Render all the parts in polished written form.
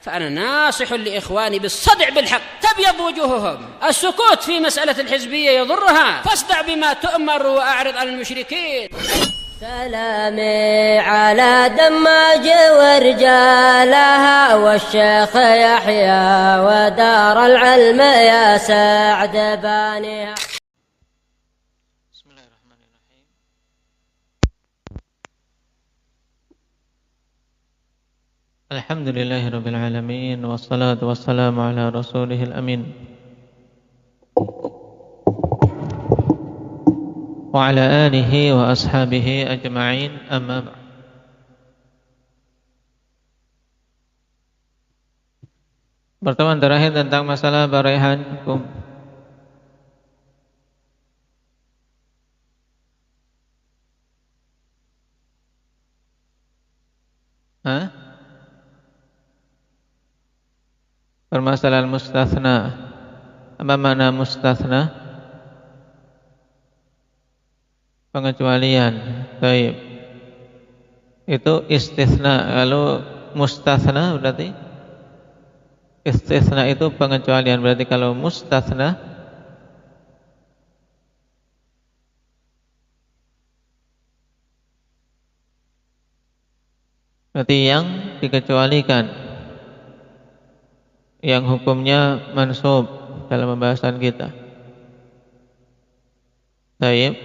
فأنا ناصح لإخواني بالصدع بالحق تبيض وجوههم. السكوت في مسألة الحزبية يضرها، فاصدع بما تؤمر وأعرض عن المشركين. سلامي على دماج ورجالها والشيخ يحيى ودار العلم يا سعد بانيها. بسم الله الرحمن الرحيم. الحمد لله رب العالمين والصلاة والسلام على رسوله الأمين وعلى آله وأصحابه أجمعين. أما بعد. Pertemuan terakhir tentang masalah baraihan hukum. Permasalahan mustathna. Apa makna mustathna? Pengecualian. Baik. Itu istitsna. Kalau mustathna berarti istitsna itu pengecualian. Berarti kalau mustathna berarti yang dikecualikan, yang hukumnya mansub dalam pembahasan kita. Baik.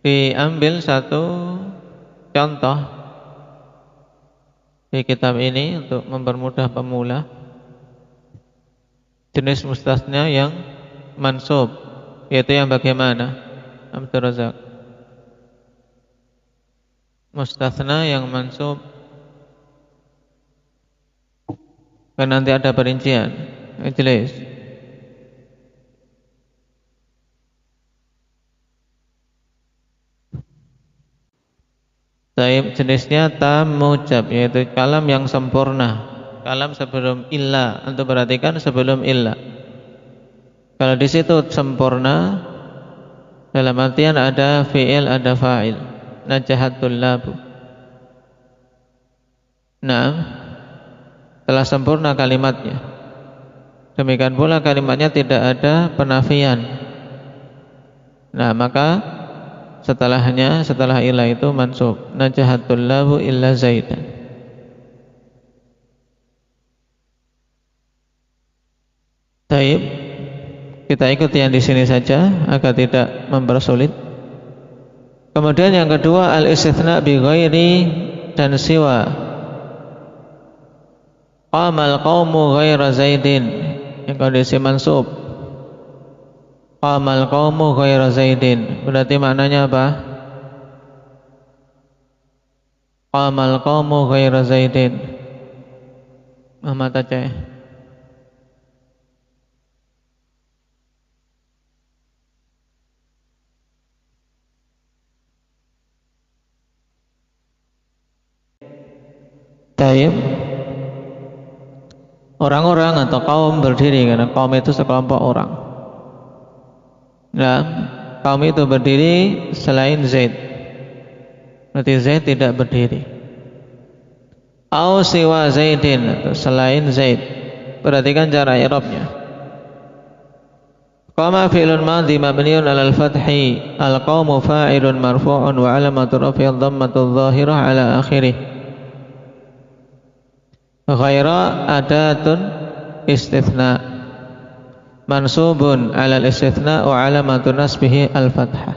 Diambil satu contoh di kitab ini untuk mempermudah pemula. Jenis mustasna yang mansub, yaitu yang bagaimana? Abdul Razak. Mustasna yang mansub, kan nanti ada perincian. Jelas. Taib jenisnya tamujab, yaitu kalam yang sempurna, kalam sebelum illa. Untuk perhatikan sebelum illa. Kalau di situ sempurna, dalam artian ada fi'il, ada fa'il. Najahatul labu. Nah, telah sempurna kalimatnya. Demikian pula kalimatnya tidak ada penafian. Nah, maka setelahnya, setelah illa itu mansub. Najahatul labu illa zaidan. Taib, kita ikuti yang di sini saja agar tidak mempersulit. Kemudian yang kedua al-istitsna bi ghairi dan siwa. Qamal qaumu ghaira zaidin, yang kondisi mansub. Qamal qaumu ghaira zaidin, berarti maknanya apa? Qamal qaumu ghaira zaidin. Muhammad Aceh. Taib. Orang-orang atau kaum berdiri, karena kaum itu sekelompok orang. Nah, kaum itu berdiri selain Zaid. Berarti Zaid tidak berdiri. Au siwa Zaidin, atau selain Zaid. Perhatikan cara i'rabnya. Qama fi'lun madhi mabniun 'alal fathi, al-qaumu fa'ilun marfu'un wa 'alamatu raf'i ad-dhammatu adh-dhahirah 'ala akhirih. Ghaira adatun istitsna mansubun 'alal istitsna wa 'alamatu nasbihi al-fathah.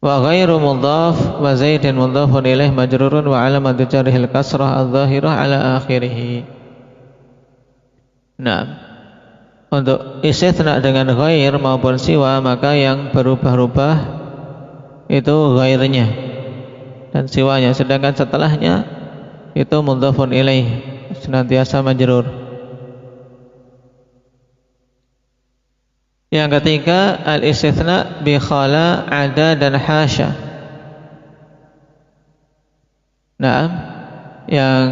Wa ghairu mudhaf wa zaidin mudhafun ilaih majrurun wa 'alamatu jarrihil kasrah adh-dhahirah 'ala akhirih. Nah, untuk istitsna dengan ghair maupun siwa, maka yang berubah-ubah itu ghairnya dan siwanya, sedangkan setelahnya itu mudhafun ilaih, senantiasa majrur. Yang ketiga al-istitsna bi khala, ada dan hasya. Nah, yang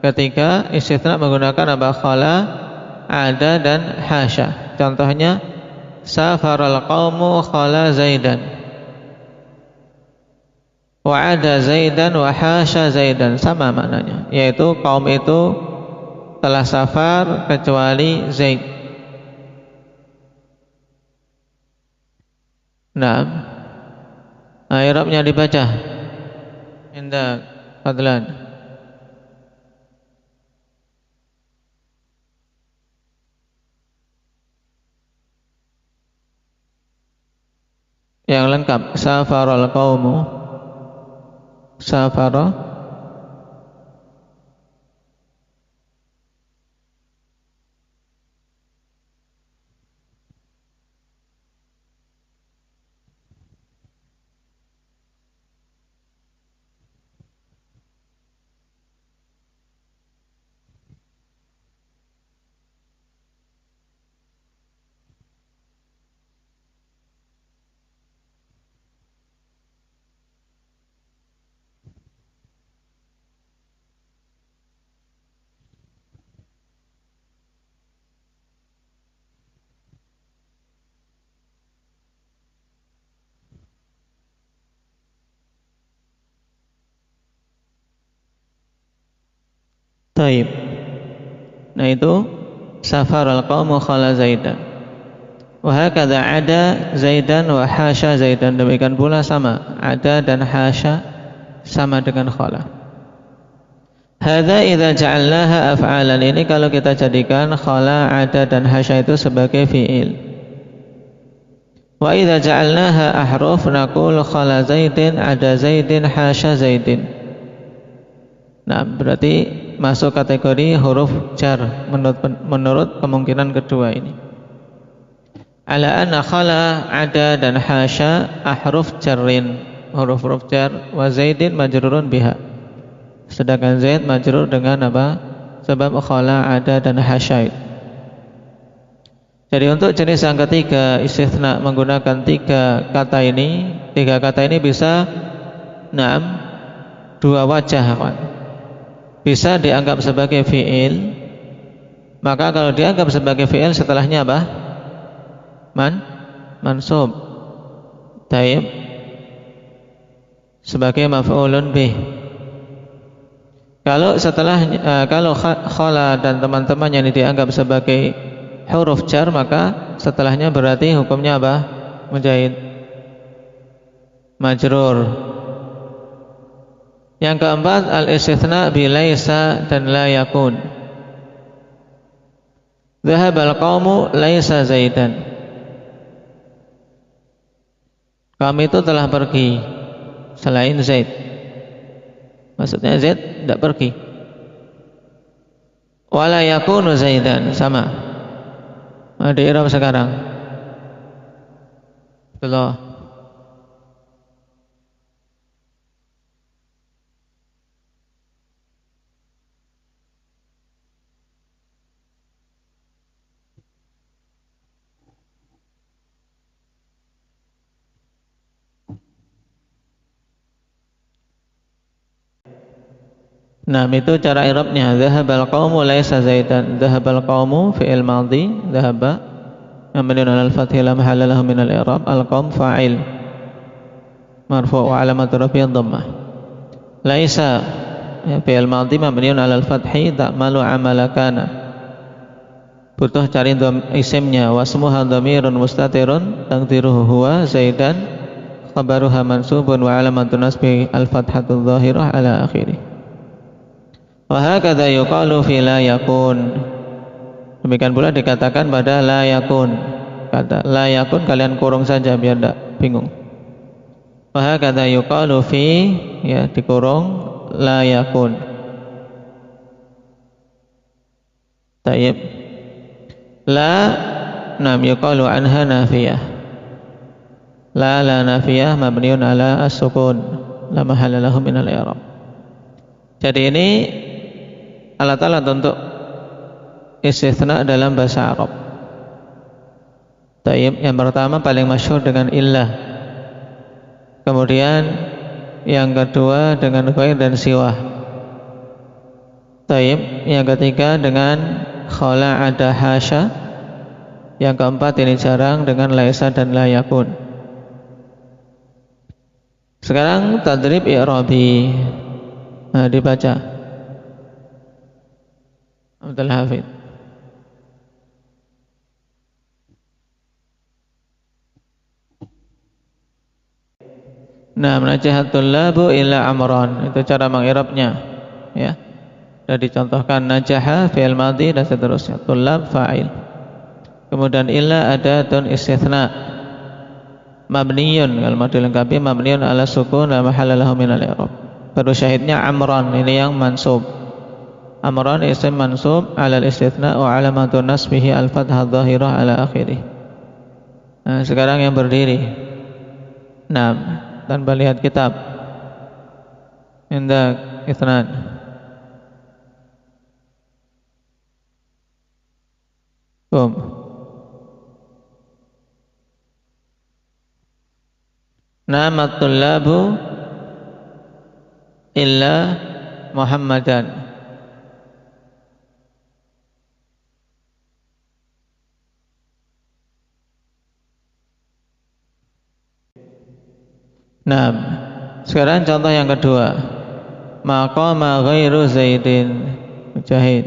ketiga istitsna menggunakan apa? Khala, ada dan hasya. Contohnya safaral qaumu khala zaidan. Wa ada Zaidan wa hasya Zaidan, sama maknanya, yaitu kaum itu telah safar kecuali Zaid. Nah, i'rabnya dibaca. Indah Fadlan. Yang lengkap, safaral qaumu, safara. Taib. Nah itu safaral qaumu khala Zaidan. Wa hakadha ada Zaidan wa hasya Zaidan. Demikian pula sama, ada dan hasya sama dengan khala. Hadza idza ja'alnaha af'alan, ini kalau kita jadikan khala, ada dan hasya itu sebagai fi'il. Wa idza ja'alnaha ahruf naqul khala Zaidin, ada Zaidin, hasya Zaidin. Nah, berarti masuk kategori huruf jar menurut kemungkinan kedua ini. Ala anna khala, ada dan hasya ahruf jarrin, huruf-huruf jar, wa Zaidin majrurun biha. Sedangkan Zaid majrur dengan apa? Sebab khala, ada dan hasya. Jadi untuk jenis yang ketiga istitsna menggunakan tiga kata ini bisa dua wajah, kawan. Bisa dianggap sebagai fi'il. Maka kalau dianggap sebagai fi'il setelahnya apa? Mansub. Taib. Sebagai maf'ulun bih. Kalau kalau khala dan teman-temannya ini dianggap sebagai huruf jar, maka setelahnya berarti hukumnya apa? Menjadi majrur. Yang keempat, al-istitsna bi laisa dan la yakun. Dhahabal qaumu laisa Zaidan. Kami itu telah pergi selain Zaid. Maksudnya Zaid tidak pergi. Wala yakunu Zaidan, sama. Ada i'rab sekarang. Betul. Nah, itu cara i'rabnya. Dhahabal qaumu laisa Zaidan. Dhahabal qaumu fi'il madhi, dhahaba mabniun 'alal fathi la mahalla lahu min al-i'rab. Al-qaum fa'il marfu' wa 'alamatu raf'ihi dhammah. Laisa fi'il madhi mabniun 'alal fathi ta'malu 'amala kana. Butuh cari isimnya. Wasmuha dhamirun mustatirun taqdiruhu huwa Zaidan, khabaruha mansubun wa 'alamatu nasbi al-fathatu dhahirah 'ala akhirih. Wa hakadha yuqalu fi la yakun. Demikian pula dikatakan pada la yakun. Kata la yakun kalian kurung saja biar tidak bingung. Wa hakadha yuqalu fi, ya dikurung, la yakun. Tayyib. La yuqalu anha nafiyah. La nafiyah mabniun ala as-sukun la mahalla lahu min al-i'rab. Jadi ini alat-alat untuk istitsna dalam bahasa Arab. Tayyib, yang pertama paling masyhur dengan illah. Kemudian yang kedua dengan ghair dan siwah. Tayyib, yang ketiga dengan khala, ada, hasya. Yang keempat ini jarang dengan laisa dan la yakun. Sekarang tadrib i'rabi. Nah, dibaca Abdul Hafid. Nah, najahatul labu ila amran, itu cara mengirabnya, ya. Sudah dicontohkan najaha fi'il madhi dan seterusnya. Tullab fa'il. Kemudian illa adatun istitsna. Mabniyun, kalau mau dilengkapi mabniyun ala sukun la mahalla lahu min al-i'rab. Baru syahidnya amran, ini yang mansub. Amran isim mansub ala al-istitsna wa alamatu nasbihi al-fathah dhahirah ala akhirih. Nah, sekarang yang berdiri. Nah, tanpa lihat kitab. Indak itsnan. Namat tullabu illa Muhammadan. Nah, sekarang contoh yang kedua. Maqama ghairu Zaidin. Mujahid.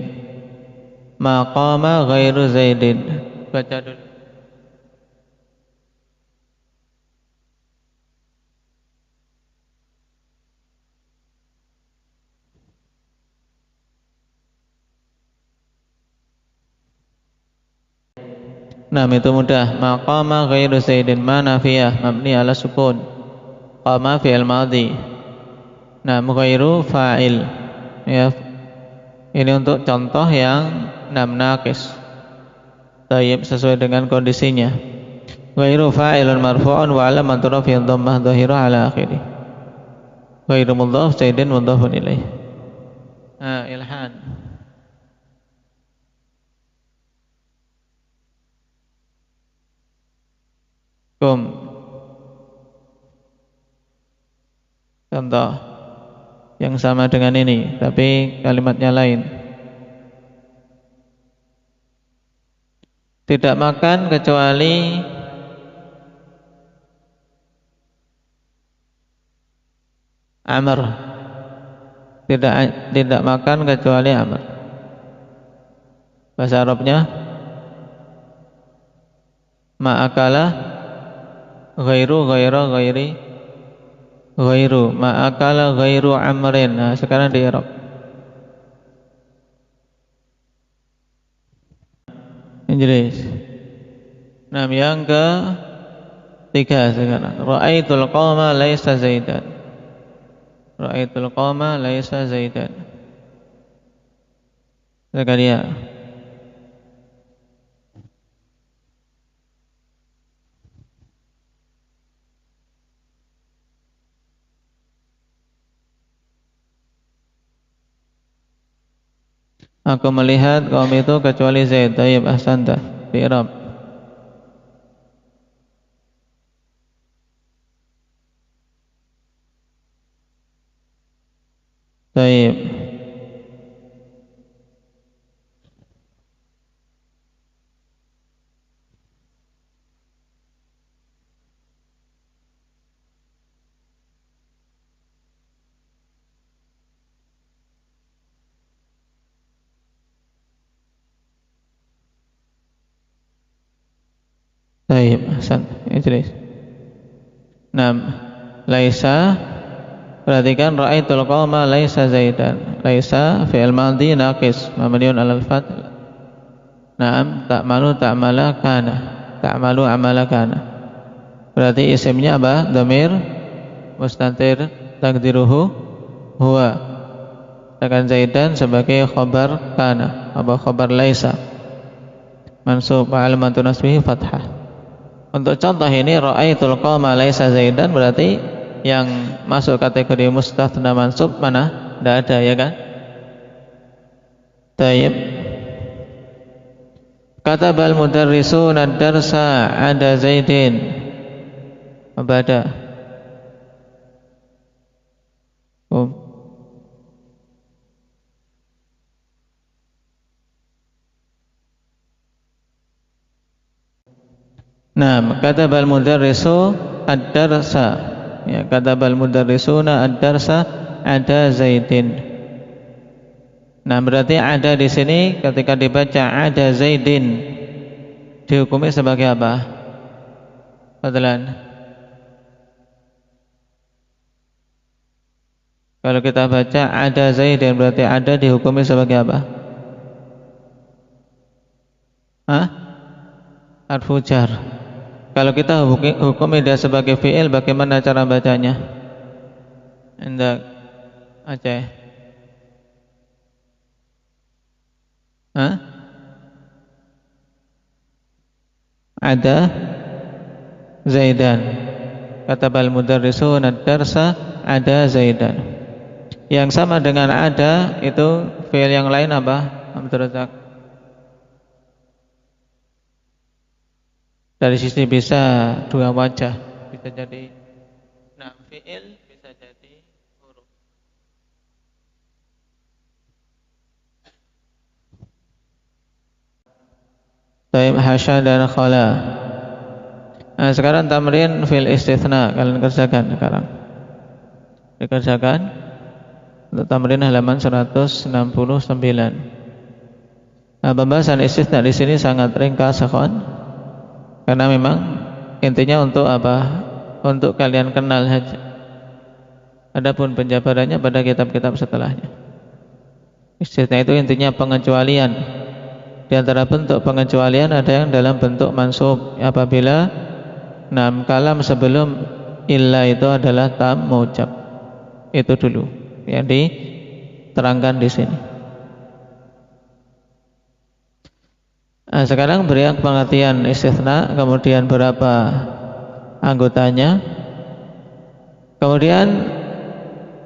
Maqama ghairu Zaidin. Baca dulu. Nah, itu mudah. Maqama ghairu Zaidin, ma nafiyah mabni ala sukun. Qama fi'il madhi. Nah, ghairu fa'il. Ya. Ini untuk contoh yang naqis. Tayyib, sesuai dengan kondisinya. Ghairu fa'ilun marfu'un wa alamatu raf'ihi dhammah dhahirah ala akhirih. Ghairu mudhaf Zaidin mudhafun ilaih. Ilhan. Contoh yang sama dengan ini, tapi kalimatnya lain. Tidak makan kecuali Amr. Tidak makan kecuali Amr. Bahasa Arabnya ma'akala ghairu ghaira ghairi ghairu ma'akala ghairu Amrin. Nah, sekarang di Arab. Inggris. Nah, yang ketiga sekarang. Ra'aitul qawma laisa Zaidan. Ra'aitul qawma laisa Zaidan. Zakaria. Aku melihat kaum itu kecuali Zaid. Tayyib, ahsanta. Fi i'rab. Tayyib. Tayyib, ahsan. Idris. Nah, laisa, perhatikan ra'aitul qawma laisa Zaidan. Laisa fi'il madhi naqis mabniun 'alal fath. Naam, ta'malu ta'mala kana. Ta'malu amala kana. Berarti isimnya apa? Dhamir mustatir takdiruhu huwa. Sedangkan Zaidan sebagai khabar kana, apa khabar laisa. Mansub alamatu nasbihi fathah. Untuk contoh ini ra'aitul qawma laisa Zaidan, berarti yang masuk kategori mustathna mansub mana? Tidak ada, ya kan? Tayyib. Katabal mudarrisuna ad-darsa 'ada Zaidin. Abada. Nah, katabal mudarrisu ad-darsa. Ya, katabal mudarrisuna ad-darsa ada Zaidin. Nah, berarti ada di sini ketika dibaca ada Zaidin dihukumi sebagai apa? Fadlan. Kalau kita baca ada Zaidin berarti ada dihukumi sebagai apa? Hah? Harfu jar. Kalau kita hukumi dia sebagai fi'il, bagaimana cara bacanya? Hendak Aceh. Hah? Ada Zaidan. Katabal mudarrisun ad-darsa ada Zaidan. Yang sama dengan ada itu fi'il yang lain apa? Abdul Razak. Dari sisi bisa dua wajah, bisa jadi fi'il, bisa jadi huruf. Taib hasya dan khala. Nah, sekarang tamrin fil istitsna, kalian kerjakan sekarang. Dikerjakan untuk tamrin halaman 169. Nah, pembahasan istitsna di sini sangat ringkas, kawan. Karena memang intinya untuk apa? Untuk kalian kenal saja. Adapun penjabarannya pada kitab-kitab setelahnya. Istitsna itu intinya pengecualian. Di antara bentuk pengecualian ada yang dalam bentuk mansub apabila kalam sebelum illa itu adalah tam maucap. Itu dulu yang diterangkan di sini. Nah, sekarang beri pengertian istitsna, kemudian berapa anggotanya. Kemudian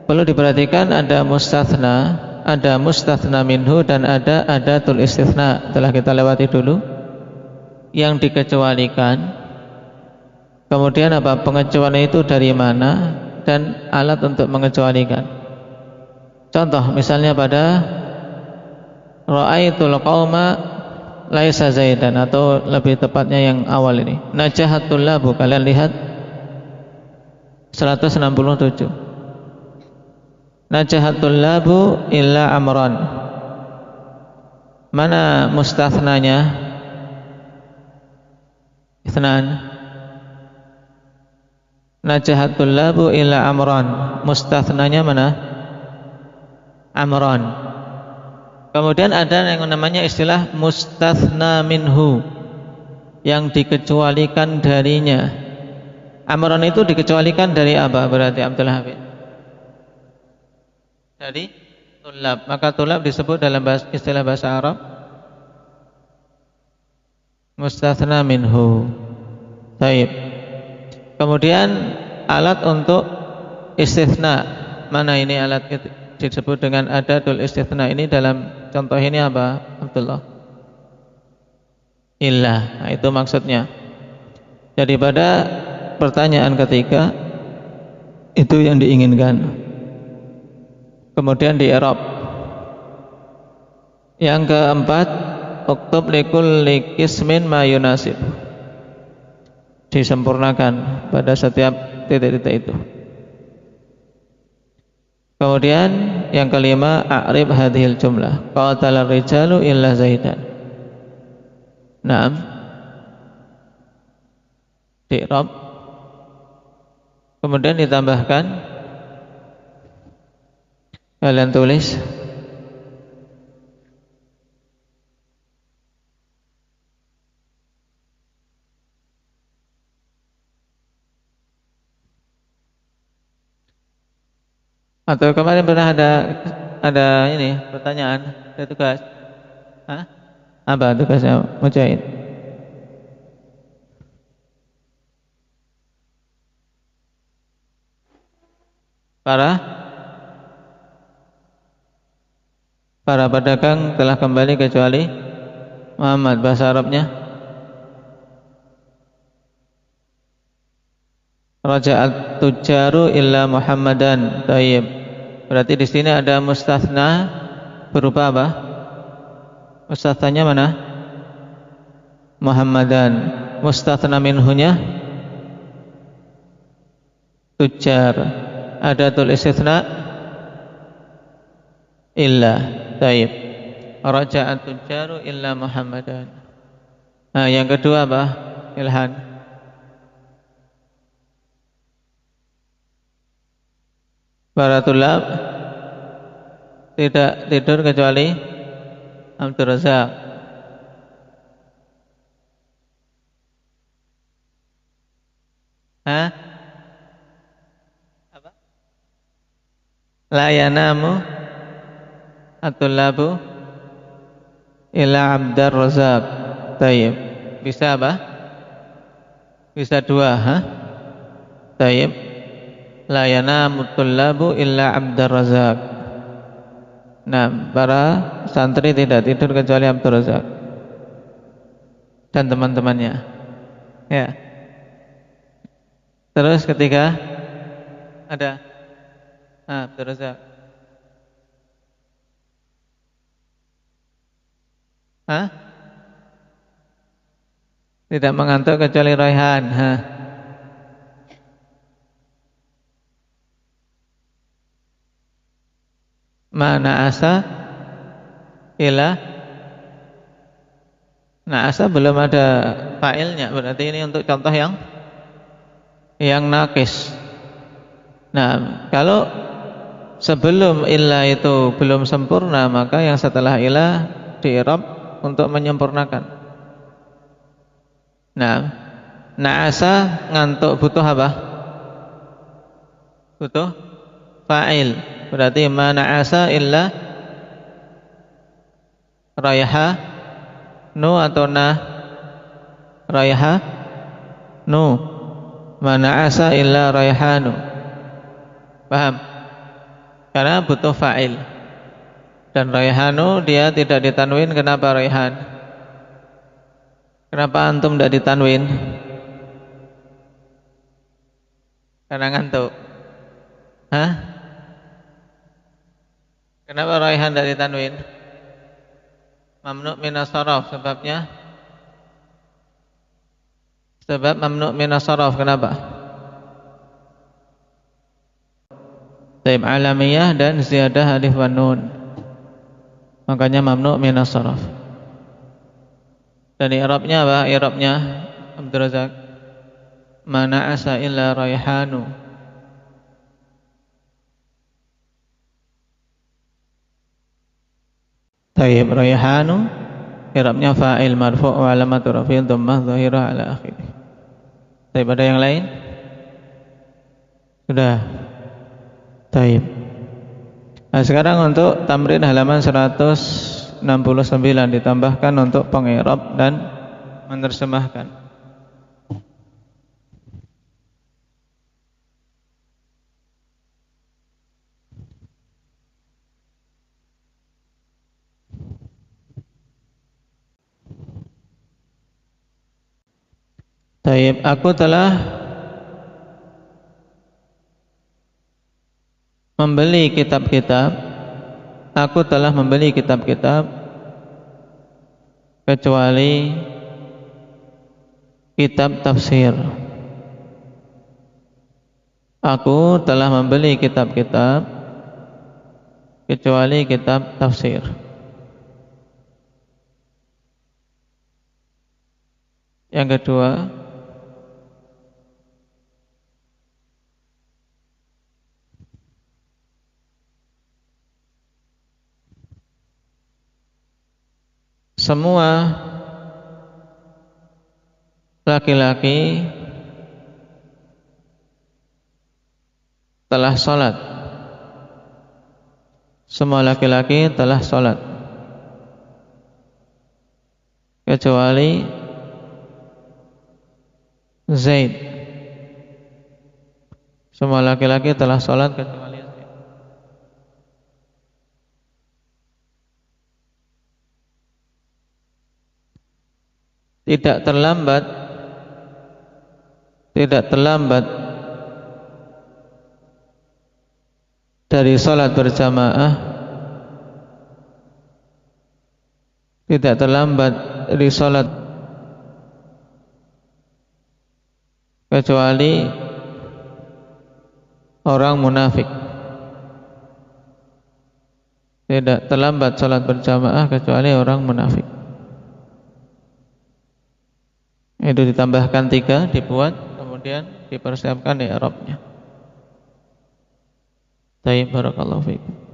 perlu diperhatikan ada mustatsna, ada mustatsna minhu dan ada adatul istitsna. Telah kita lewati dulu yang dikecualikan. Kemudian apa pengecualian itu dari mana dan alat untuk mengecualikan. Contoh misalnya pada ra'aitul qauma laisa Zaidan, atau lebih tepatnya yang awal ini. Najahatul labu, kalian lihat 167. Najahatul labu illa amran. Mana mustathnanya? Itsnan. Najahatul labu illa amran. Mustathnanya mana? Amran. Kemudian ada yang namanya istilah mustatsna minhu, yang dikecualikan darinya. Amran itu dikecualikan dari apa berarti Abdul Hafid? Dari tulab. Maka tulab disebut dalam istilah bahasa Arab mustatsna minhu. Baik. Kemudian alat untuk istitsna. Mana ini alat itu? Disebut dengan adatul istitsna. Ini dalam contoh ini apa Abdullah? Illah. Nah, itu maksudnya. Jadi pada pertanyaan ketiga itu yang diinginkan. Kemudian di i'rab. Yang keempat, uktub likulli qismin ma yunasib. Disempurnakan pada setiap titik-titik itu. Kemudian yang kelima, a'rib hadhil jumlah. Qatala rijalu illa Zaidan. Naam. I'rab. Kemudian ditambahkan, kalian tulis atau kemarin pernah ada ini pertanyaan, ada tugas. Hah? Apa tugasnya Mujahid? Para pedagang telah kembali kecuali Muhammad. Bahasa Arabnya raja'at tujaru illa Muhammadan. Tayyib. Berarti di sini ada mustatsna berupa apa? Mustathnanya mana? Muhammadan. Mustatsna minhunya tujar. Adatul istitsna illa. Taib. Raja'at tujaru illa Muhammadan. Nah, yang kedua apa? Ilhan. Para tulab tidak tidur kecuali Abdul Razak. Hah? Apa? La yanamu at-tullabu ila Abdur Razak. Taib. Bisa apa? Bisa dua, ha? Taib. La yanamu at-tullabu illa Abdur Razak. Nah, para santri tidak tidur kecuali Abdur Razak dan teman-temannya. Ya. Terus ketiga ada Abdur Razak. Hah? Tidak mengantuk kecuali Raihan. Mana asa ila asa belum ada fa'ilnya, berarti ini untuk contoh yang nakis. Nah, kalau sebelum illa itu belum sempurna, maka yang setelah illa di-i'rab untuk menyempurnakan. Nah, na'asa ngantuk butuh apa? Butuh fa'il. Berarti ma na'asa illa raiha nu atau raiha nu. Ma na'asa illa raihanu. Paham? Karena butuh fa'il. Dan raihanu dia tidak ditanwin. Kenapa raihan? Kenapa antum tidak ditanwin? Karena ngantuk. Hah? Kenapa raihan tidak ditanwin? Mamnu' minas saraf. Sebabnya? Sebab mamnu' minas saraf. Kenapa? Taib alamiyah dan ziyadah alif wa nun. Makanya mamnu' minas saraf. Dan i'rabnya apa? I'rabnya Abdur Razak. Ma na'asa illa raihanu. Taib raihanu i'rabnya fa'il marfu' wa alamatu raf'in dhammah dhahirah ala akhirih. Taib, ada yang lain? Sudah. Taib. Nah, sekarang untuk tamrin halaman 169 ditambahkan untuk peng'irab dan menerjemahkan. Taib, aku telah membeli kitab-kitab. Aku telah membeli kitab-kitab kecuali kitab tafsir. Aku telah membeli kitab-kitab kecuali kitab tafsir. Yang kedua, semua laki-laki telah sholat. Semua laki-laki telah sholat kecuali Zaid. Semua laki-laki telah sholat kecuali Zaid. Tidak terlambat dari sholat berjamaah. Tidak terlambat dari sholat kecuali orang munafik. Tidak terlambat salat berjamaah kecuali orang munafik. Itu ditambahkan 3, dibuat, kemudian dipersiapkan i'rabnya. Baik, barakallahu fiikum.